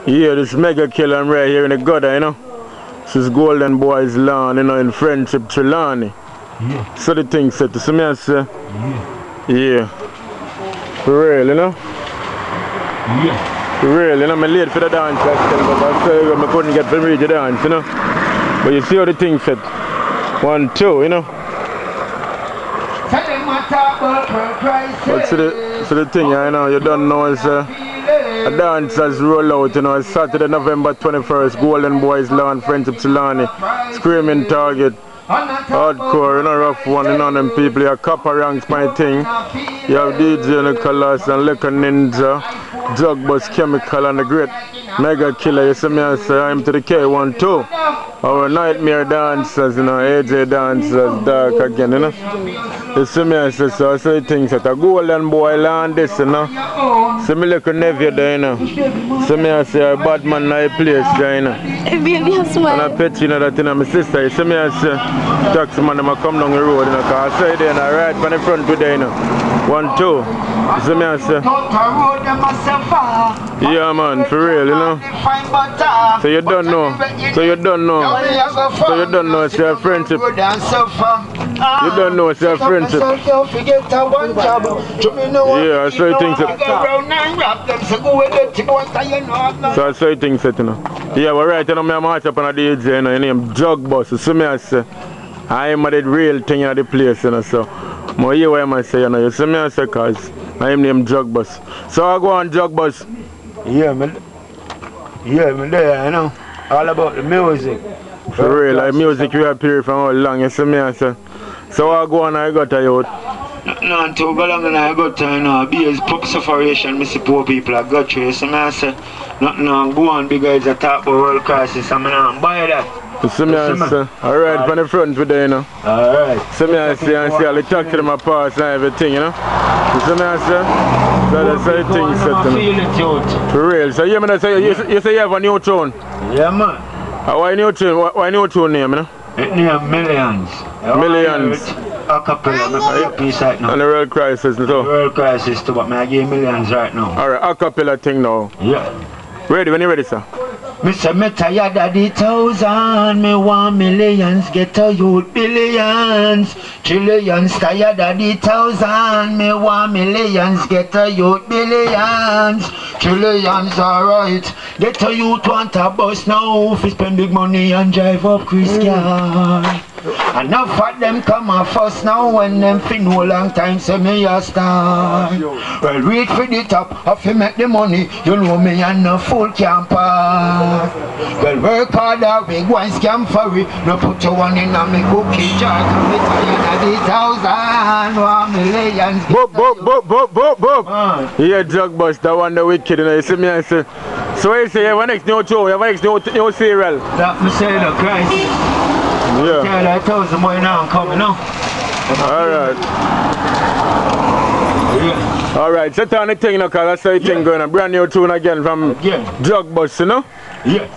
Yeah, this mega killer I'm right here in the gutter, you know. This is Golden Boy's lawn, you know, in friendship trelawny. Yeah. So the thing said to see me, I say, yeah. For real, you know? Yeah. For real, you know, I'm late for the dance, but I couldn't get to reach the dance, you know. But you see how the thing said. 1, 2, you know. But so the thing, you know, you don't know is a dance has rolled out, you know. It's Saturday, November 21st, Golden Boy's lawn, friendship trelawny, screaming target, hardcore, you know, rough one, you know, them people, you have copper ranks, my thing. You have DJ Nicholas and Liquor Ninja, Drug Bus Chemical and the great mega killer. You see me, I say, I'm to the K1 too. Our nightmare dancers, you know, AJ dancers, dark again, you know. You see me, I say, so I say things that a Golden Boy land this, you know. See me little nephew there, you know. See me, I say, a bad man in a place there, you know. And I pet you know that, you know, my sister. You see me, I say, taxi man, I come down the road, you know, because I say there, and I ride from the front today, you know. 1, 2. You see me, I say. Yeah, man, for real, you know. So you don't know. So you don't know. So you don't know it's your friendship. You don't know it's your friendship. Yeah, I saw you think that. So I saw you think that, you know. Yeah, but right, you know, I'm march up on a DJ, you know, your name Drug Bus. You see me, I say, I'm the real thing in the place, you know, so. I hear what I say, you know, you see me, I say, cause I'm named Drug Bus. So I go on Drug Bus. Yeah, man, there, you know, all about the music. For real, like music we appear from how long, you see me, I say. So I go on, I got to you. No, to go along and I got to, you know, be as pop sufferation, I see poor people, I got you, so I say, nothing on, go on, big guys, I talk about world crisis, I'm not buy that. You see me, I say, alright, from the front with you, know. Alright. See me, I say, all the talk to them apart and everything, you know. You see me, I say, so that's how the thing set them. For real, so you say, you say you have a new tune? Yeah, man. Why new tune? Why new tune name, you know? It name Millions. Millions. Acapella, piece right now. And the World Crisis, too. The World Crisis, too, but I give Millions right now. Alright, acapella thing now. Yeah. Ready, when you ready, sir? Me say me tired of the 1,000, me want millions, get a youth billions. Trillions, tired of the 1,000, me want millions, get a youth billions. Trillions, alright, get a youth want a bus now, if you spend big money and drive up Chris car. Enough of them come and fuss now when them fin no long time say me a star. Well, reach for the top, if you make the money, you know me and no fool can pass. Well, work harder, big one scam for it. No put your one in a me cookie jar. Me tired of the 1,000, 1 millions. Boop. Yeah, Drug Bus, that one the wicked, you know. You see me and say, so what you say, you have a next new show, you have a next new serial. That me say the crisis. Yeah. Yeah, 1,000 boy now coming now. Alright. Yeah. Alright, set on the thing now, cause I saw the thing going on. Brand new tune again from Drug Bus, you know? Yeah.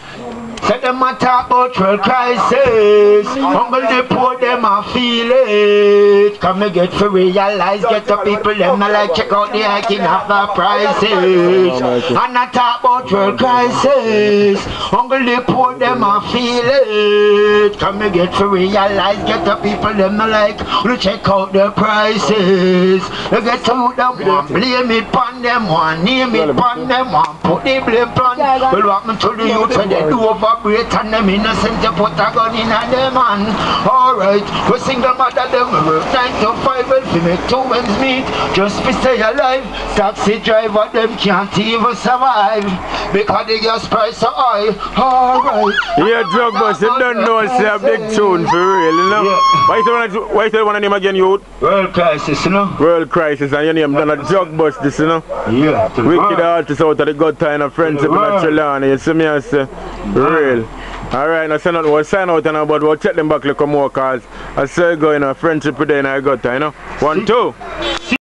Say them a talk about world crisis. Uncle the poor them a feel it. Come me get for realize, get the people them a like check out the hiking of the prices. And I talk about world crisis. Uncle the poor them a feel it. Come me get for realize, get the people them a like to check out the prices. They get to them one blame it pon them, one name it pon them, one put the blame pon. Well what me to the youth when they do over. And them innocent to put a gun in a them hand. Alright, we single mother them work 9 to 5 well we make 2 ends meet just to stay alive. Taxi driver them can't even survive because the gas price so high. Alright. Yeah, Drug Bus, you don't know it's a big tune for real, you know? Yeah. Why you want to name again, youth? World Crisis, you know? World Crisis, and your name done a Drug Bus this, you know? Yeah. Wicked artists out of the good time of friendship in trelawny, you see me I say? Real. Alright, now we'll sign out and but we'll check them back a little more cause I say go in a friendship today and I got time, you know. 1, 2.